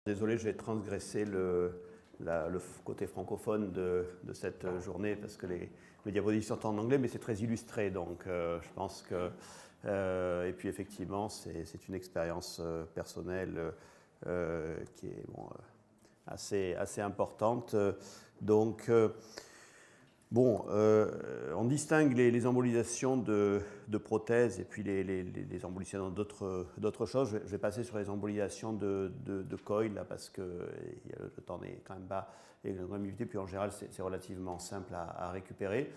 Désolé, je vais transgresser le côté francophone de cette journée parce que les diapositives sont en anglais, mais c'est très illustré, donc je pense que... et puis effectivement, c'est une expérience personnelle qui est assez importante. Donc, bon, on distingue les embolisations de prothèses et puis les embolisations d'autres choses. Je vais passer sur les embolisations de coil, là, parce que le temps n'est quand même pas limité, puis en général, c'est relativement simple à récupérer.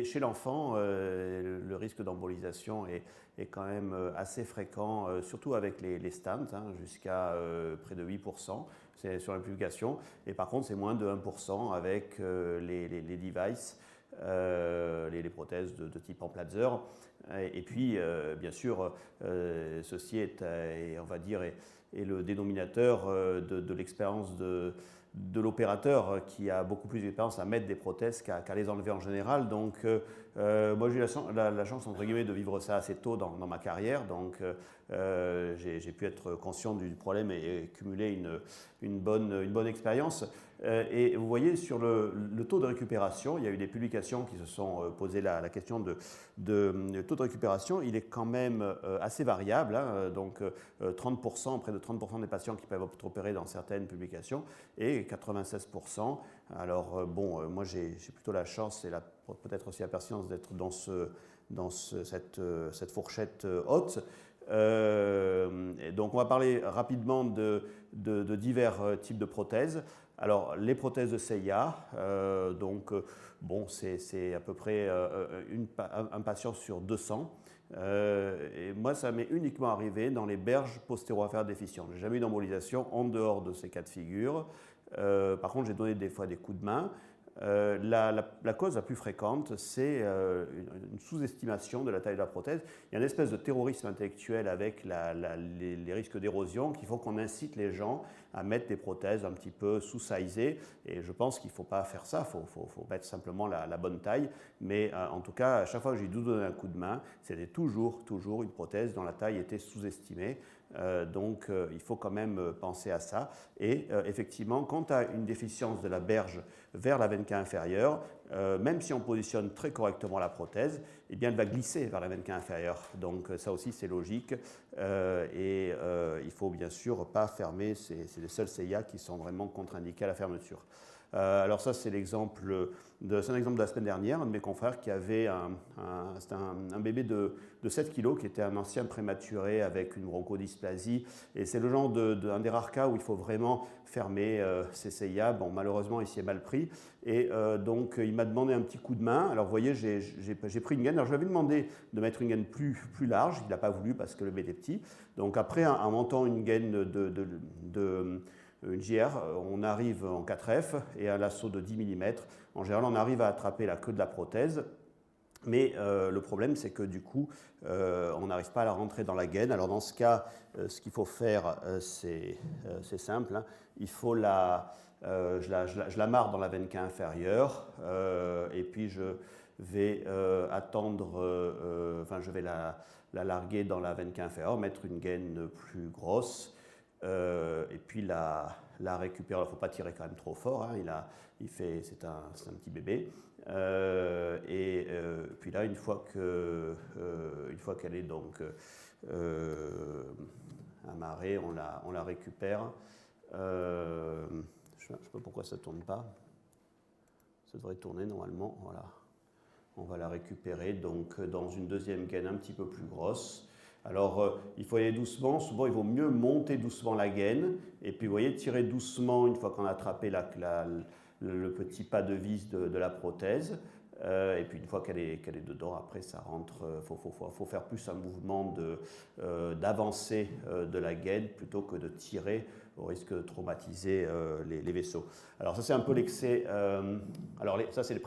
Chez l'enfant, le risque d'embolisation est quand même assez fréquent, surtout avec les stents, jusqu'à près de 8%. C'est sur la publication. Et par contre, c'est moins de 1% avec les devices, les prothèses de type Emplatzer. Et puis, bien sûr, ceci est, on va dire, est le dénominateur de l'expérience de l'opérateur qui a beaucoup plus d'expérience à mettre des prothèses qu'à les enlever en général. Donc, moi, j'ai eu la chance, entre guillemets, de vivre ça assez tôt dans ma carrière. Donc, j'ai pu être conscient du problème et cumuler une bonne expérience. Et vous voyez, sur le taux de récupération, il y a eu des publications qui se sont posées la question de taux de récupération. Il est quand même assez variable, donc 30%, près de 30% des patients qui peuvent être opérés dans certaines publications, et 96%. Alors moi j'ai plutôt la chance et peut-être aussi la pertinence d'être dans cette fourchette haute. Donc on va parler rapidement de divers types de prothèses. Alors les prothèses de CIA, c'est à peu près un patient sur 200. Et moi, ça m'est uniquement arrivé dans les berges postéro-inférieures déficientes. Je n'ai jamais eu d'embolisation en dehors de ces cas de figure. Par contre, j'ai donné des fois des coups de main. La cause la plus fréquente, c'est une sous-estimation de la taille de la prothèse. Il y a une espèce de terrorisme intellectuel avec les risques d'érosion qui font qu'on incite les gens à mettre des prothèses un petit peu sous-sizées. Et je pense qu'il ne faut pas faire ça, il faut mettre simplement la bonne taille. Mais en tout cas, à chaque fois que j'ai dû donner un coup de main, c'était toujours une prothèse dont la taille était sous-estimée. Donc il faut quand même penser à ça. Et effectivement, quand tu as une déficience de la berge vers la veine cave inférieure, même si on positionne très correctement la prothèse, eh bien, elle va glisser vers la veine cave inférieure. Donc ça aussi c'est logique. Il ne faut bien sûr pas fermer, c'est les seuls CIA qui sont vraiment contre-indiqués à la fermeture. Alors ça, c'est un exemple de la semaine dernière, un de mes confrères qui avait un bébé de 7 kg qui était un ancien prématuré avec une bronchodysplasie. Et c'est le genre un des rares cas où il faut vraiment fermer ces CIA. Bon, malheureusement, il s'y est mal pris. Et donc, il m'a demandé un petit coup de main. Alors, vous voyez, j'ai pris une gaine. Alors, je lui avais demandé de mettre une gaine plus large. Il n'a pas voulu parce que le bébé était petit. Donc, après, en montant une gaine une JR, on arrive en 4F et un lasso de 10 mm. En général, on arrive à attraper la queue de la prothèse. Mais le problème, c'est que du coup, on n'arrive pas à la rentrer dans la gaine. Alors dans ce cas, ce qu'il faut faire, c'est simple. Il faut je l'amarre dans la veine cave inférieure et puis je vais attendre, je vais la larguer dans la veine cave inférieure, mettre une gaine plus grosse. Et puis la récupérer. Il ne faut pas tirer quand même trop fort, c'est un petit bébé. Puis là, une fois qu'elle est donc amarrée, on la récupère. Je ne sais pas pourquoi ça ne tourne pas. Ça devrait tourner normalement. Voilà. On va la récupérer donc dans une deuxième gaine un petit peu plus grosse. Alors, il faut aller doucement. Souvent, il vaut mieux monter doucement la gaine. Et puis, vous voyez, tirer doucement une fois qu'on a attrapé le petit pas de vis de la prothèse. Et puis, une fois qu'elle est dedans, après, ça rentre. Faut faire plus un mouvement d'avancée de la gaine plutôt que de tirer au risque de traumatiser les vaisseaux. Alors, ça, c'est un peu l'excès. Ça, c'est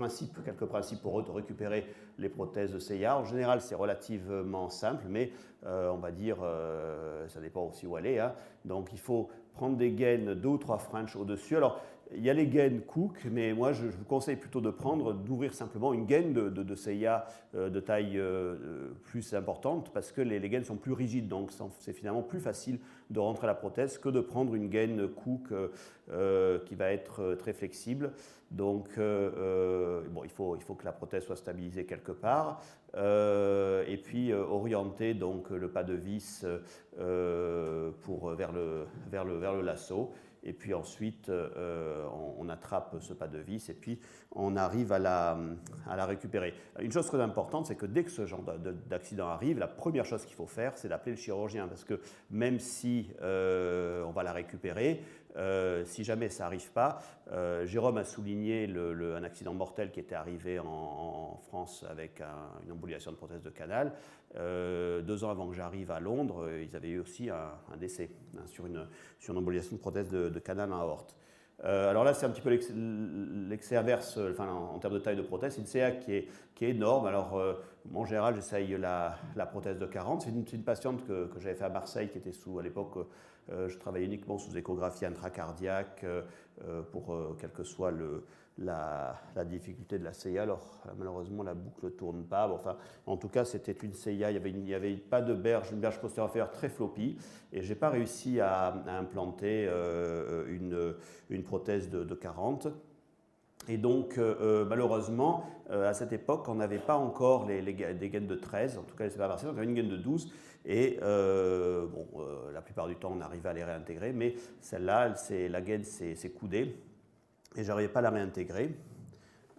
quelques principes pour eux de récupérer les prothèses de CIA. En général, c'est relativement simple, mais on va dire, ça dépend aussi où elle est. Donc, il faut prendre des gaines 2 ou 3 French au-dessus. Alors, il y a les gaines Cook, mais moi je vous conseille plutôt d'ouvrir simplement une gaine de CIA de taille plus importante parce que les gaines sont plus rigides, donc c'est finalement plus facile de rentrer la prothèse que de prendre une gaine Cook qui va être très flexible. Donc bon, il faut que la prothèse soit stabilisée quelque part et puis orienter donc le pas de vis vers le lasso. Et puis ensuite, on attrape ce pas de vis et puis on arrive à la récupérer. Une chose très importante, c'est que dès que ce genre d'accident arrive, la première chose qu'il faut faire, c'est d'appeler le chirurgien. Parce que même si on va la récupérer, si jamais ça n'arrive pas, Jérôme a souligné un accident mortel qui était arrivé en France avec une embolisation de prothèse de canal. 2 ans avant que j'arrive à Londres, ils avaient eu aussi un décès sur une embolisation de prothèse de canal en aorte. Alors là, c'est un petit peu l'excès inverse en termes de taille de prothèse. C'est une CA qui est énorme. Alors, en général, j'essaye la prothèse de 40. C'est une patiente que j'avais fait à Marseille qui était à l'époque, je travaillais uniquement sous échographie intracardiaque pour quelle que soit la difficulté de la CIA. Alors, malheureusement, la boucle ne tourne pas. Bon, enfin, en tout cas, c'était une CIA. Il n'y avait pas de berge, une berge postérieure inférieure très floppy. Et je n'ai pas réussi à implanter une prothèse de 40. Et donc, malheureusement, à cette époque, on n'avait pas encore des gaines de 13, en tout cas, c'est pas Marseille, on avait une gaine de 12. Et la plupart du temps, on arrivait à les réintégrer, mais celle-là, la gaine s'est coudée et je n'arrivais pas à la réintégrer.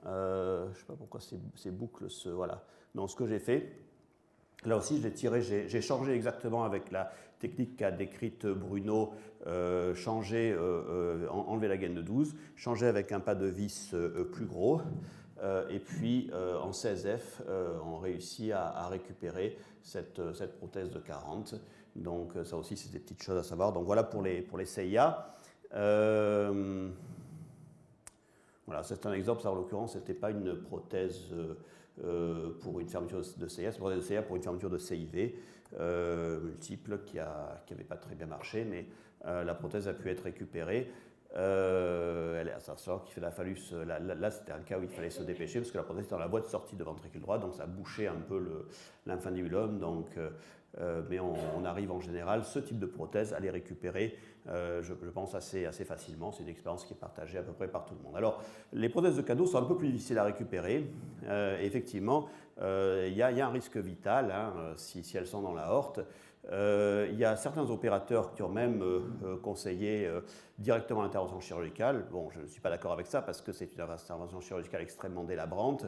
Je ne sais pas pourquoi ces boucles voilà. Donc, ce que j'ai fait, là aussi, j'ai changé exactement avec la technique qu'a décrite Bruno, enlever la gaine de 12, changer avec un pas de vis plus gros, et puis en 16F, on réussit à récupérer cette prothèse de 40. Donc ça aussi, c'est des petites choses à savoir. Donc voilà pour les CIA. Voilà, c'est un exemple, ça en l'occurrence, ce n'était pas une prothèse pour une fermeture de CIA, c'est une prothèse de CIA pour une fermeture de CIV multiple qui n'avait pas très bien marché, mais la prothèse a pu être récupérée. Ça sort qu'il a fallu là c'était un cas où il fallait se dépêcher parce que la prothèse était dans la boîte de sortie de ventricule droit, donc ça bouchait un peu l'infundibulum. Donc mais on arrive en général, ce type de prothèse, à les récupérer, je pense, assez facilement. C'est une expérience qui est partagée à peu près par tout le monde. Alors, les prothèses de cadeau sont un peu plus difficiles à récupérer. Effectivement, il y a un risque vital si elles sont dans l'aorte. Il y a certains opérateurs qui ont même conseillé directement l'intervention chirurgicale. Bon, je ne suis pas d'accord avec ça parce que c'est une intervention chirurgicale extrêmement délabrante.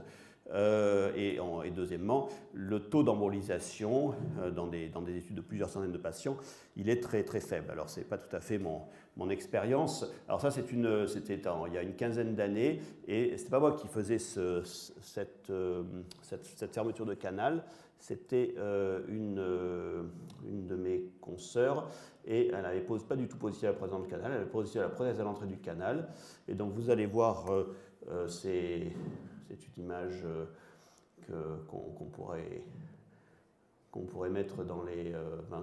Et deuxièmement, le taux d'embolisation dans des études de plusieurs centaines de patients, il est très très faible. Alors, ce n'est pas tout à fait mon expérience. Alors ça, c'était il y a une quinzaine d'années, et ce n'était pas moi qui faisais cette fermeture de canal, c'était une de mes consoeurs, et elle n'avait pas du tout positionné la prothèse dans le canal, elle avait positionné la prothèse à l'entrée du canal. Et donc vous allez voir c'est une image qu'on pourrait mettre dans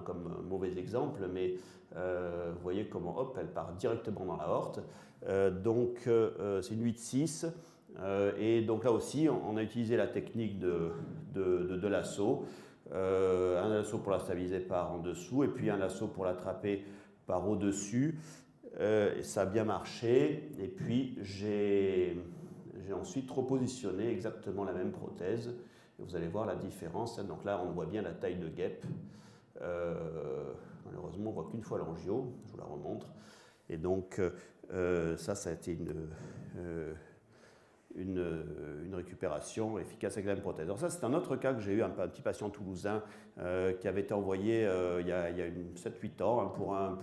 comme mauvais exemple, mais vous voyez comment hop, elle part directement dans l'aorte. Donc c'est une 8-6, et donc là aussi on a utilisé la technique de lasso, un lasso pour la stabiliser par en dessous et puis un lasso pour l'attraper par au-dessus. Ça a bien marché, et puis j'ai ensuite repositionné exactement la même prothèse. Et vous allez voir la différence. Donc là, on voit bien la taille de guêpe. Malheureusement, on ne voit qu'une fois l'angio. Je vous la remontre. Et donc, ça a été une récupération efficace avec la même prothèse. Alors ça, c'est un autre cas que j'ai eu, un petit patient toulousain qui avait été envoyé il y a 7-8 ans pour un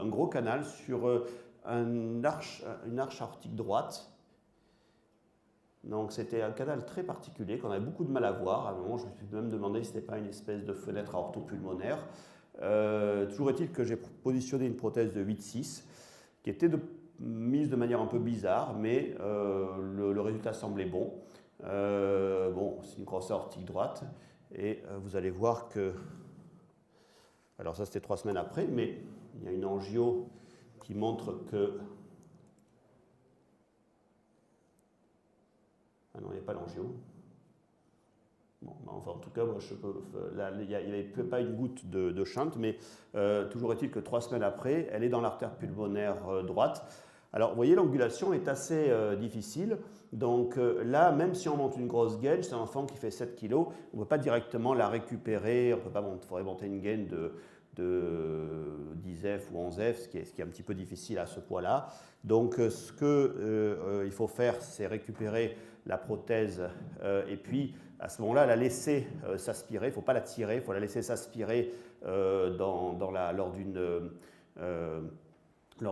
gros canal sur une arche aortique droite. Donc c'était un canal très particulier qu'on avait beaucoup de mal à voir. À un moment, je me suis même demandé si ce n'était pas une espèce de fenêtre aortopulmonaire. Toujours est-il que j'ai positionné une prothèse de 8-6 qui était mise de manière un peu bizarre, mais le résultat semblait bon. C'est une grosse aortique droite, et vous allez voir que... Alors ça, c'était 3 semaines après, mais il y a une angio qui montre que Ah non, il n'y a pas l'angio. Bon, enfin, en tout cas, moi, il n'y avait pas une goutte de shunt, mais toujours est-il que 3 semaines après, elle est dans l'artère pulmonaire droite. Alors, vous voyez, l'angulation est assez difficile. Donc là, même si on monte une grosse gaine, c'est un enfant qui fait 7 kg, on ne peut pas directement la récupérer. Il faudrait monter une gaine de 10F ou 11F, ce qui est un petit peu difficile à ce poids-là. Donc ce qu'il faut faire, c'est récupérer la prothèse et puis à ce moment-là, la laisser s'aspirer. Il ne faut pas la tirer, il faut la laisser s'aspirer lors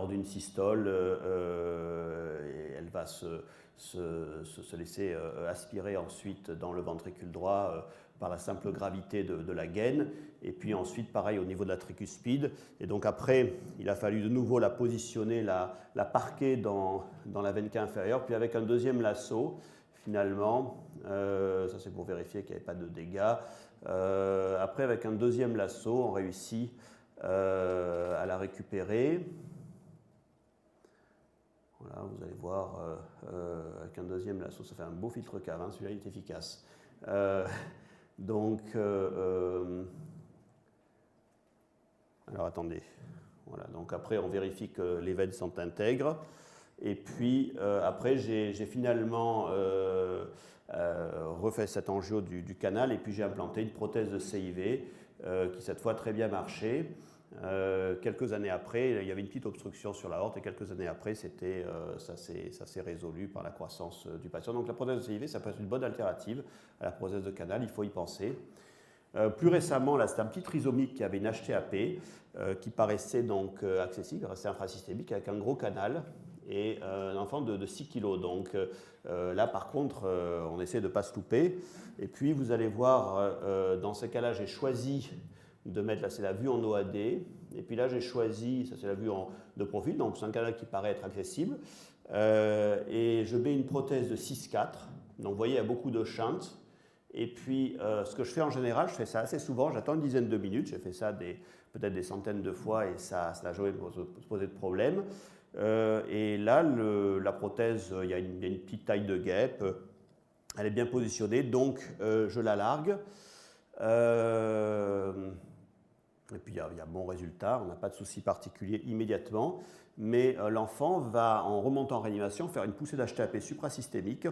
d'une systole. Et elle va se laisser aspirer ensuite dans le ventricule droit par la simple gravité de la gaine. Et puis ensuite, pareil au niveau de la tricuspide. Et donc après, il a fallu de nouveau la positionner, la parquer dans la veine cave inférieure. Puis avec un deuxième lasso, finalement, ça c'est pour vérifier qu'il n'y avait pas de dégâts. Après, avec un deuxième lasso, on réussit à la récupérer. Voilà, vous allez voir, avec un deuxième lasso, ça fait un beau filtre cave, hein, celui-là il est efficace. Alors attendez, voilà, donc après on vérifie que les veines sont intègres. Et puis après, j'ai finalement refait cet angio du canal et puis j'ai implanté une prothèse de CIV qui cette fois a très bien marché. Quelques années après, il y avait une petite obstruction sur l'aorte et quelques années après, ça s'est résolu par la croissance du patient. Donc la prothèse de CIV, ça peut être une bonne alternative à la prothèse de canal, il faut y penser. Plus récemment, là, c'est un petit trisomique qui avait une HTAP qui paraissait donc accessible, restait infrasystémique avec un gros canal et un enfant de 6 kg. Donc là, par contre, on essaie de ne pas se louper. Et puis, vous allez voir, dans ces cas-là, j'ai choisi de mettre, là, c'est la vue en OAD. Et puis là, j'ai choisi, ça c'est la vue de profil, donc c'est un canal qui paraît être accessible. Et je mets une prothèse de 6,4. Donc, vous voyez, il y a beaucoup de shunt. Et puis, ce que je fais en général, je fais ça assez souvent, j'attends une dizaine de minutes, j'ai fait ça peut-être des centaines de fois et ça n'a jamais posé de problème. Et là, la prothèse, il y a une petite taille de guêpe, elle est bien positionnée, donc je la largue. Et puis il y a bon résultat, on n'a pas de souci particulier immédiatement, mais l'enfant va, en remontant en réanimation, faire une poussée d'HTAP suprasystémique.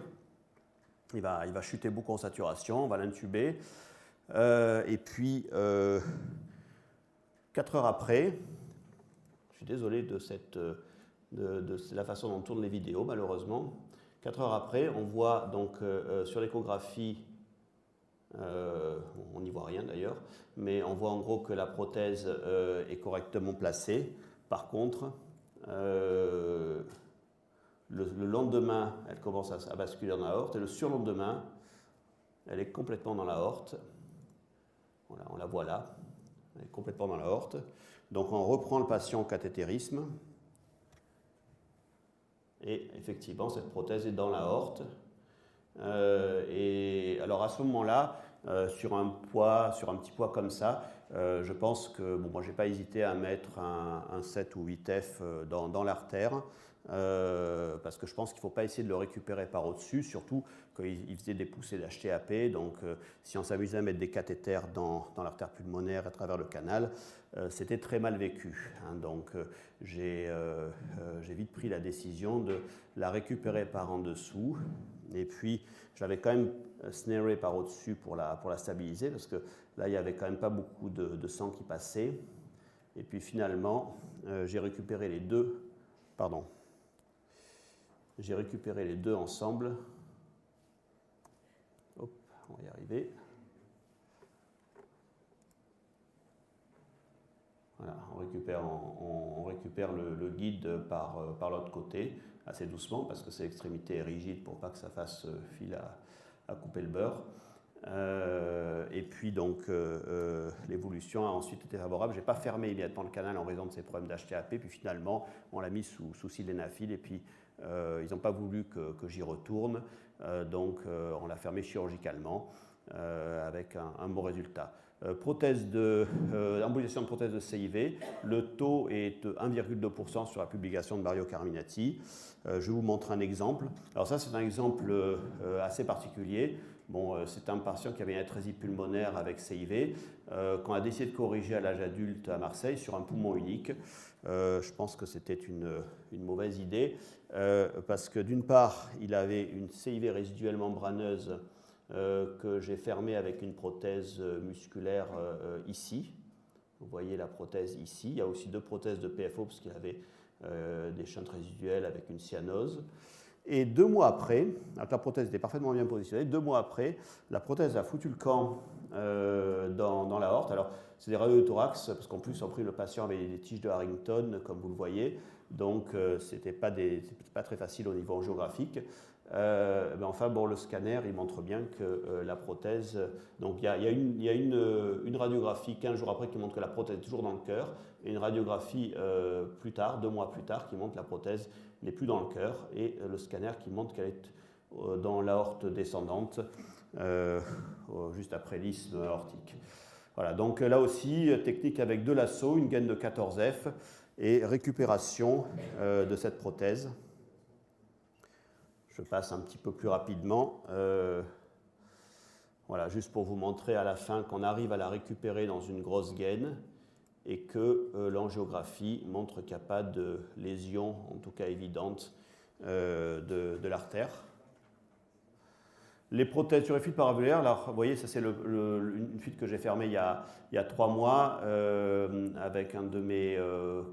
Il va chuter beaucoup en saturation, on va l'intuber. Et puis, 4 heures après, je suis désolé de la façon dont on tourne les vidéos, malheureusement. 4 heures après, on voit donc sur l'échographie, on n'y voit rien d'ailleurs, mais on voit en gros que la prothèse est correctement placée. Par contre, le lendemain, elle commence à basculer dans l'aorte et le surlendemain, elle est complètement dans l'aorte. Voilà, on la voit là, elle est complètement dans l'aorte. Donc on reprend le patient au cathétérisme et effectivement cette prothèse est dans l'aorte. Et alors à ce moment-là, sur un petit poids comme ça, je pense que, bon, moi j'ai pas hésité à mettre un 7 ou 8F dans l'artère. Parce que je pense qu'il ne faut pas essayer de le récupérer par au-dessus, surtout qu'il faisait des poussées d'HTAP, donc si on s'amusait à mettre des cathéters dans l'artère pulmonaire à travers le canal, c'était très mal vécu. Hein, donc j'ai vite pris la décision de la récupérer par en dessous, et puis je l'avais quand même snaré par au-dessus pour la stabiliser, parce que là il n'y avait quand même pas beaucoup de sang qui passait, et puis finalement j'ai récupéré les deux, j'ai récupéré les deux ensemble. Hop, on va y arriver. Voilà, on récupère le guide par l'autre côté, assez doucement, parce que c'est l'extrémité est rigide pour pas que ça fasse fil à couper le beurre. Et puis donc l'évolution a ensuite été favorable. Je n'ai pas fermé immédiatement le canal en raison de ces problèmes d'HTAP, puis finalement on l'a mis sous sildenafil et puis ils n'ont pas voulu que j'y retourne, donc on l'a fermé chirurgicalement avec un bon résultat. embolisation de prothèse de CIV. Le taux est 1,2% sur la publication de Mario Carminati. Je vous montre un exemple. Alors ça, c'est un exemple assez particulier. Bon, c'est un patient qui avait une atrésie pulmonaire avec CIV, qu'on a décidé de corriger à l'âge adulte à Marseille sur un poumon unique. Je pense que c'était une mauvaise idée, parce que d'une part, il avait une CIV résiduelle membraneuse que j'ai fermée avec une prothèse musculaire ici. Vous voyez la prothèse ici. Il y a aussi 2 prothèses de PFO parce qu'il avait des shunts résiduels avec une cyanose. Et 2 mois après, alors que la prothèse était parfaitement bien positionnée, 2 mois après, la prothèse a foutu le camp dans l'aorte. Alors, c'est des radios de thorax, parce qu'en plus, le patient avait des tiges de Harrington, comme vous le voyez, donc c'était pas très facile au niveau géographique. Mais enfin, bon, le scanner, il montre bien que la prothèse... Donc, il y a une radiographie 15 jours après qui montre que la prothèse est toujours dans le cœur, et une radiographie plus tard, 2 mois plus tard, qui montre que la prothèse n'est plus dans le cœur, et le scanner qui montre qu'elle est dans l'aorte descendante, juste après l'isthme aortique. Voilà, donc là aussi, technique avec 2 lassos, une gaine de 14F, et récupération de cette prothèse. Je passe un petit peu plus rapidement. Voilà, juste pour vous montrer à la fin qu'on arrive à la récupérer dans une grosse gaine et que l'angiographie montre qu'il n'y a pas de lésion, en tout cas évidente, de l'artère. Les prothèses sur les fuites paravasculaires, alors vous voyez, ça c'est une fuite que j'ai fermée il y a 3 mois avec un de mes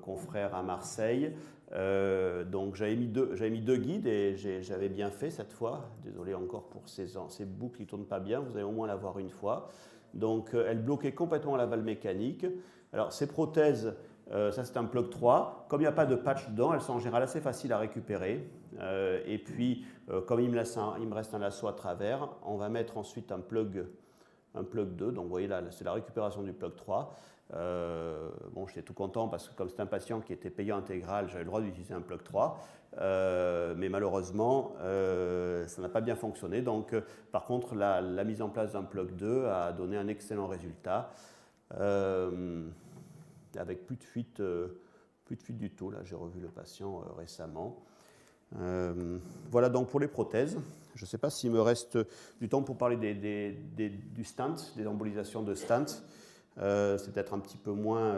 confrères à Marseille. Donc j'avais mis 2 guides et j'avais bien fait cette fois. Désolé encore pour ces boucles qui ne tournent pas bien, vous allez au moins la voir une fois. Donc elle bloquait complètement la valve mécanique. Alors ces prothèses, ça c'est un plug 3. Comme il n'y a pas de patch dedans, elles sont en général assez faciles à récupérer. Et puis, comme il me reste un lasso à travers, on va mettre ensuite un plug 2. Donc vous voyez là, c'est la récupération du plug 3. Bon, j'étais tout content parce que comme c'est un patient qui était payant intégral, j'avais le droit d'utiliser un plug 3. Mais malheureusement, ça n'a pas bien fonctionné. Donc, par contre, la mise en place d'un plug 2 a donné un excellent résultat. Avec plus de fuite du tout. Là, j'ai revu le patient récemment. Voilà donc pour les prothèses. Je ne sais pas s'il me reste du temps pour parler du stent, des embolisations de stent. C'est peut-être un petit peu moins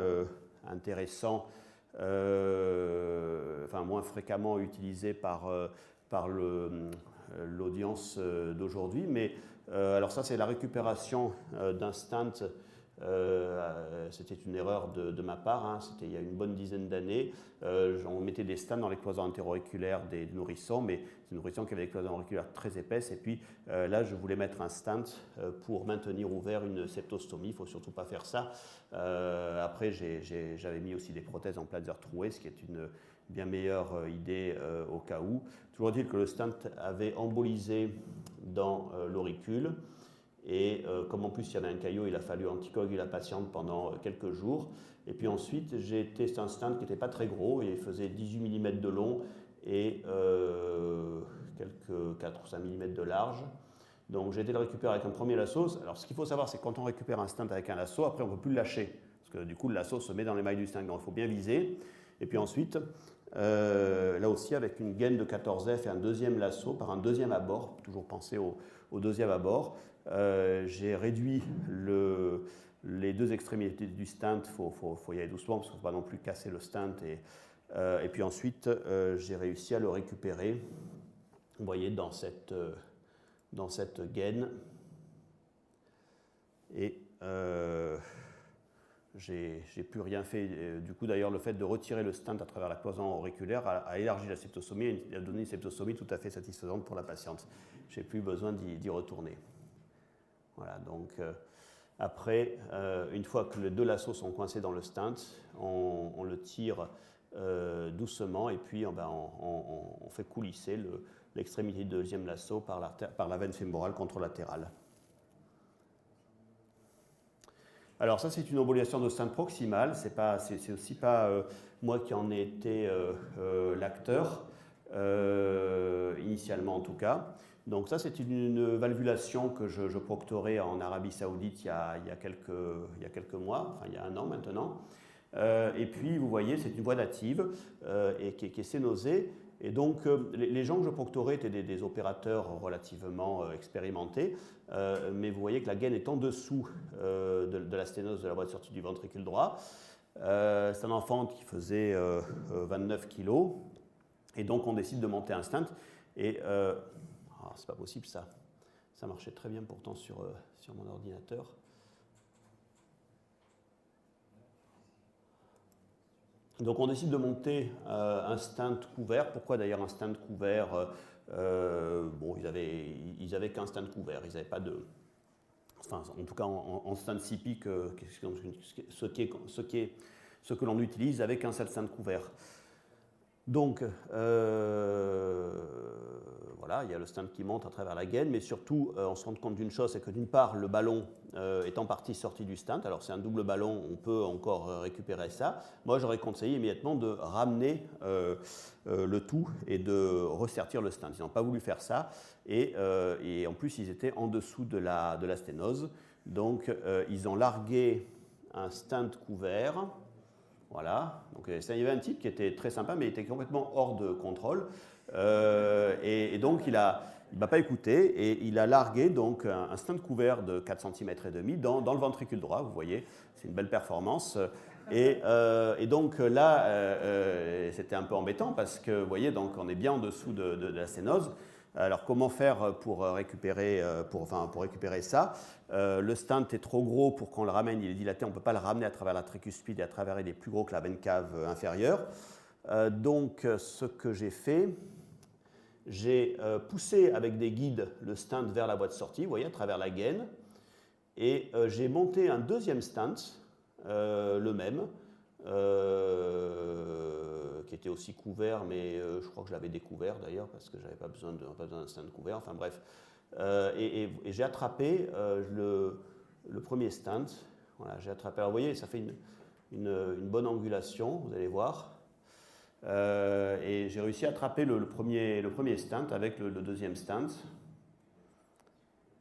intéressant, enfin moins fréquemment utilisé par l'audience d'aujourd'hui. Mais alors ça, c'est la récupération d'un stent. C'était une erreur de ma part, hein. C'était il y a une bonne dizaine d'années. On mettait des stents dans les cloisons antéro-auriculaires des nourrissons, mais des nourrissons qui avaient des cloisons auriculaires très épaisses. Et puis là, je voulais mettre un stent pour maintenir ouvert une septostomie. Il ne faut surtout pas faire ça. Après, j'avais mis aussi des prothèses en platzer troué, ce qui est une bien meilleure idée au cas où. Toujours est-il que le stent avait embolisé dans l'auricule. Et comme en plus il y avait un caillot, il a fallu anticoaguler la patiente pendant quelques jours. Et puis ensuite, j'ai testé un stent qui n'était pas très gros, il faisait 18 mm de long et quelques 4 ou 5 mm de large. Donc j'ai été le récupérer avec un premier lasso. Alors ce qu'il faut savoir, c'est que quand on récupère un stent avec un lasso, après on ne peut plus le lâcher. Parce que du coup, le lasso se met dans les mailles du stent, donc il faut bien viser. Et puis ensuite, là aussi avec une gaine de 14F et un deuxième lasso par un deuxième abord, toujours penser au deuxième abord. J'ai réduit les 2 extrémités du stent, faut y aller doucement parce qu'il ne faut pas non plus casser le stent. Et puis ensuite, j'ai réussi à le récupérer, vous voyez, dans cette gaine. Et j'ai plus rien fait. Du coup, d'ailleurs, le fait de retirer le stent à travers la cloison auriculaire a élargi la septostomie et a donné une septostomie tout à fait satisfaisante pour la patiente. Je n'ai plus besoin d'y retourner. Voilà, donc après, une fois que les 2 lassos sont coincés dans le stent, on le tire doucement et puis on fait coulisser l'extrémité du deuxième lasso par la veine fémorale contralatérale. Alors ça, c'est une embolisation de stent proximal. C'est aussi pas moi qui en ai été l'acteur. Il initialement en tout cas. Donc ça, c'est une valvulation que je proctorais en Arabie Saoudite il y a quelques mois, enfin il y a 1 an maintenant. Et puis, vous voyez, c'est une voie native et qui est cénosée. Et donc, les gens que je proctorais étaient des opérateurs relativement expérimentés, mais vous voyez que la gaine est en dessous de la sténose de la voie de sortie du ventricule droit. C'est un enfant qui faisait 29 kg, et donc on décide de monter un stent. Et c'est pas possible ça. Ça marchait très bien pourtant sur mon ordinateur. Donc on décide de monter un stent couvert. Pourquoi d'ailleurs un stent couvert? Bon, ils avaient qu'un stent couvert. Ils n'avaient pas de... Enfin, en tout cas, en stent CP, ce que l'on utilise avec un seul stent couvert. Donc, voilà, il y a le stent qui monte à travers la gaine, mais surtout, on se rend compte d'une chose, c'est que d'une part, le ballon est en partie sorti du stent. Alors, c'est un double ballon, on peut encore récupérer ça. Moi, j'aurais conseillé immédiatement de ramener le tout et de ressertir le stent. Ils n'ont pas voulu faire ça, et en plus, ils étaient en dessous de la sténose. Donc, ils ont largué un stent couvert. Voilà, donc il y avait un type qui était très sympa, mais il était complètement hors de contrôle. Et donc il ne m'a pas écouté et il a largué donc un stent couvert de 4 cm et demi dans le ventricule droit. Vous voyez, c'est une belle performance. Et donc là, c'était un peu embêtant parce que vous voyez, donc on est bien en dessous de la sténose. Alors comment faire pour récupérer ça? Le stent est trop gros pour qu'on le ramène, il est dilaté, on ne peut pas le ramener à travers la tricuspide et à travers, il est plus gros que la veine cave inférieure. Donc ce que j'ai fait, j'ai poussé avec des guides le stent vers la voie de sortie, vous voyez, à travers la gaine, et j'ai monté un deuxième stent, le même, qui était aussi couvert, mais je crois que je l'avais découvert d'ailleurs, parce que je n'avais pas besoin d'un stent couvert, enfin bref. Et j'ai attrapé le premier stent. Voilà, j'ai attrapé. Alors, vous voyez, ça fait une bonne angulation, vous allez voir. Et j'ai réussi à attraper le premier stent avec le deuxième stent.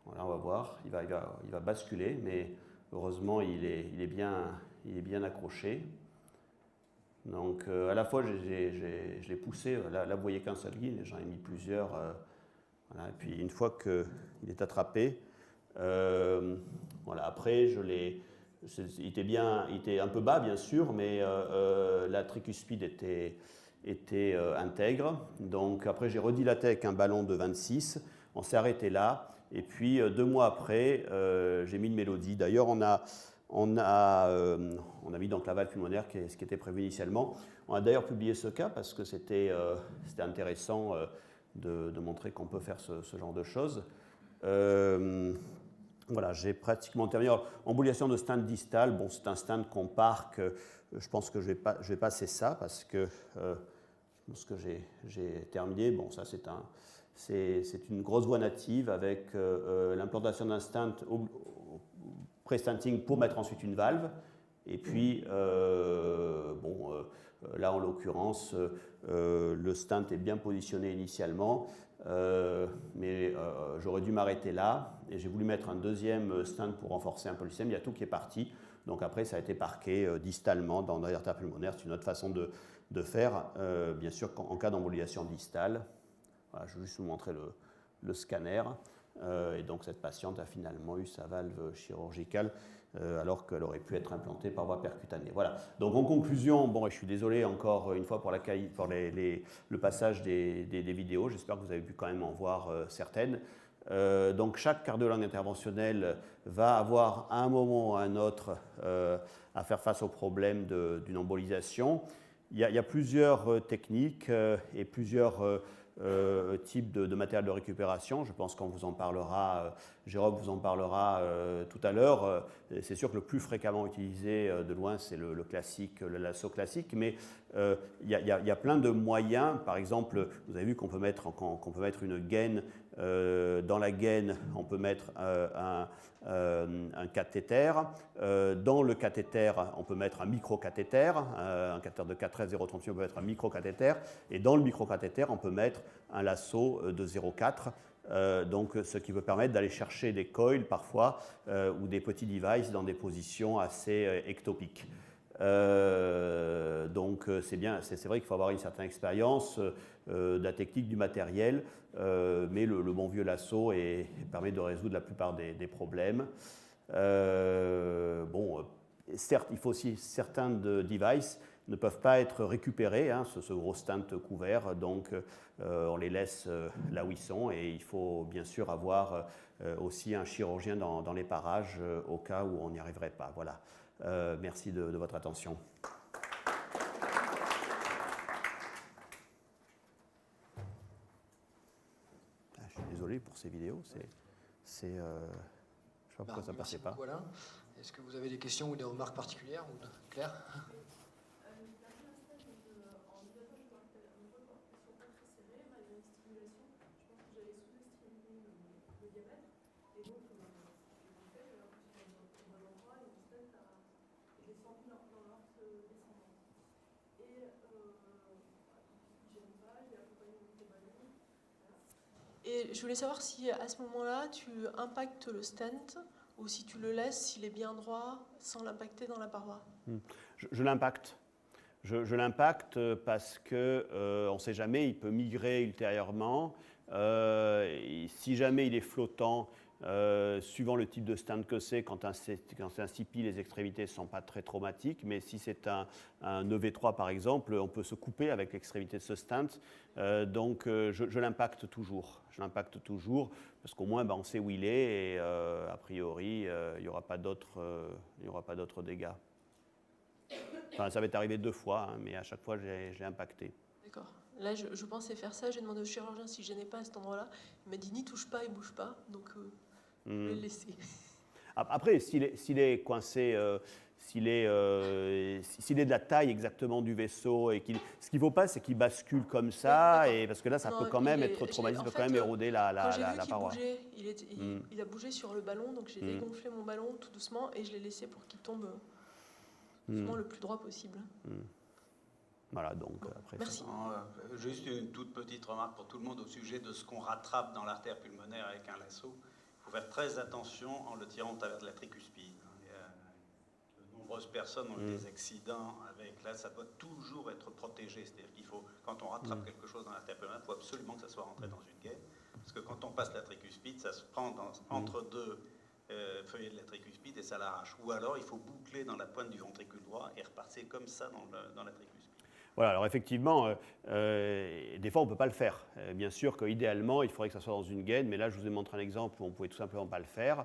Voilà, on va voir. Il va basculer, mais heureusement, il est bien accroché. Donc, à la fois, je l'ai poussé. Là, vous voyez qu'un seul guide, j'en ai mis plusieurs. Voilà, et puis une fois qu'il est attrapé, voilà, après il était un peu bas bien sûr, mais la tricuspide était intègre. Donc après j'ai redilaté avec un ballon de 26, on s'est arrêté là, et puis 2 mois après j'ai mis une mélodie. D'ailleurs on a mis donc la valve pulmonaire, ce qui était prévu initialement. On a d'ailleurs publié ce cas parce que c'était intéressant de montrer qu'on peut faire ce genre de choses. Voilà, j'ai pratiquement terminé. Alors, embolisation de stent distal, bon, c'est un stent qu'on parque. Je pense que je vais passer ça parce que je pense que j'ai terminé. Bon, ça, c'est une grosse voie native avec l'implantation d'un stent pré-stenting pour mettre ensuite une valve. Et puis, là, en l'occurrence, le stent est bien positionné initialement, mais j'aurais dû m'arrêter là, et j'ai voulu mettre un deuxième stent pour renforcer un peu le système. Il y a tout qui est parti, donc après, ça a été parqué distalement dans l'artère pulmonaire. C'est une autre façon de faire, bien sûr, en cas d'embolisation distale. Voilà, je vais juste vous montrer le scanner. Et donc, cette patiente a finalement eu sa valve chirurgicale alors qu'elle aurait pu être implantée par voie percutanée. Voilà. Donc en conclusion, bon, je suis désolé encore une fois pour le passage des vidéos. J'espère que vous avez pu quand même en voir certaines. Donc chaque cardiologue interventionnel va avoir à un moment ou à un autre à faire face au problème d'une embolisation. Il y a plusieurs techniques et plusieurs type de matériel de récupération. Je pense qu'on vous en parlera, Jérôme vous en parlera tout à l'heure. C'est sûr que le plus fréquemment utilisé de loin, c'est le classique, le lasso classique, mais Il y a plein de moyens. Par exemple, vous avez vu qu'on peut mettre une gaine. Dans la gaine, on peut mettre un cathéter. Dans le cathéter, on peut mettre un microcathéter. Un cathéter de 4F036, on peut mettre un microcathéter. Et dans le microcathéter, on peut mettre un lasso de 0,4. Donc, ce qui peut permettre d'aller chercher des coils parfois ou des petits devices dans des positions assez ectopiques. Donc c'est bien, c'est vrai qu'il faut avoir une certaine expérience de la technique du matériel, mais le bon vieux lasso permet de résoudre la plupart des problèmes. Bon, certes, il faut aussi certains devices ne peuvent pas être récupérés, hein, ce gros stand couvert, donc on les laisse là où ils sont, et il faut bien sûr avoir aussi un chirurgien dans les parages au cas où on n'y arriverait pas. Voilà. Merci de votre attention. Je suis désolé pour ces vidéos, je ne sais pas pourquoi ça ne passait pas. Voilà. Est-ce que vous avez des questions ou des remarques particulières ou Claire? Et je voulais savoir si à ce moment-là, tu impactes le stent ou si tu le laisses, s'il est bien droit, sans l'impacter dans la paroi. Je l'impacte. Je l'impacte parce qu'on ne sait jamais, il peut migrer ultérieurement. Si jamais il est flottant, suivant le type de stent que c'est, quand c'est un CP, les extrémités ne sont pas très traumatiques, mais si c'est un EV3 par exemple, on peut se couper avec l'extrémité de ce stent. Donc je l'impacte toujours. Je l'impacte toujours parce qu'au moins on sait où il est et a priori il n'y aura pas d'autres dégâts. Enfin, ça m'est arrivé 2 fois, hein, mais à chaque fois je l'ai impacté. D'accord. Là, je pensais faire ça. J'ai demandé au chirurgien si je gênais pas à cet endroit-là. Il m'a dit n'y touche pas et bouge pas. Donc, je vais le laisser. Après, s'il est coincé, s'il est de la taille exactement du vaisseau, et ce qu'il ne faut pas, c'est qu'il bascule comme ça, et parce que là, ça peut quand même être traumatisant, ça peut quand même éroder la paroi. Bougeait, il a bougé sur le ballon, donc j'ai dégonflé mon ballon tout doucement et je l'ai laissé pour qu'il tombe doucement le plus droit possible. Voilà, donc après. Merci. Juste une toute petite remarque pour tout le monde au sujet de ce qu'on rattrape dans l'artère pulmonaire avec un lasso. Il faut faire très attention en le tirant au travers de la tricuspide. De nombreuses personnes ont eu des accidents avec là, ça doit toujours être protégé. C'est-à-dire qu'il faut, quand on rattrape quelque chose dans l'artère pulmonaire, il faut absolument que ça soit rentré dans une gaine. Parce que quand on passe la tricuspide, ça se prend entre deux feuillets de la tricuspide et ça l'arrache. Ou alors il faut boucler dans la pointe du ventricule droit et repartir comme ça dans la tricuspide. Voilà, alors effectivement, des fois on ne peut pas le faire. Bien sûr qu'idéalement, il faudrait que ça soit dans une gaine, mais là je vous ai montré un exemple où on ne pouvait tout simplement pas le faire,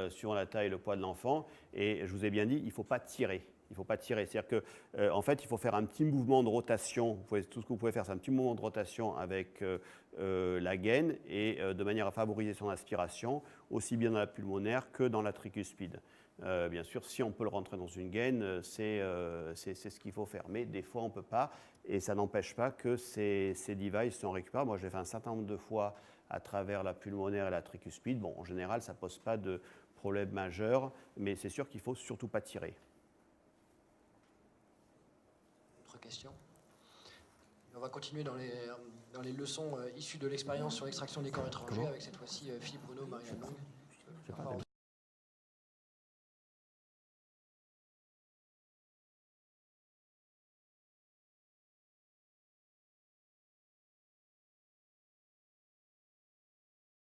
suivant la taille et le poids de l'enfant. Et je vous ai bien dit, il ne faut pas tirer. Il ne faut pas tirer. C'est-à-dire qu'en fait, il faut faire un petit mouvement de rotation. Tout ce que vous pouvez faire, c'est un petit mouvement de rotation avec la gaine et de manière à favoriser son aspiration, aussi bien dans la pulmonaire que dans la tricuspide. Bien sûr, si on peut le rentrer dans une gaine, c'est ce qu'il faut faire. Mais des fois, on ne peut pas, et ça n'empêche pas que ces devices sont récupérables. Moi, je l'ai fait un certain nombre de fois à travers la pulmonaire et la tricuspide. Bon, en général, ça ne pose pas de problème majeur, mais c'est sûr qu'il ne faut surtout pas tirer. Autre question? On va continuer dans les leçons issues de l'expérience sur l'extraction des corps étrangers avec cette fois-ci Philippe Renaud, Marianne Long.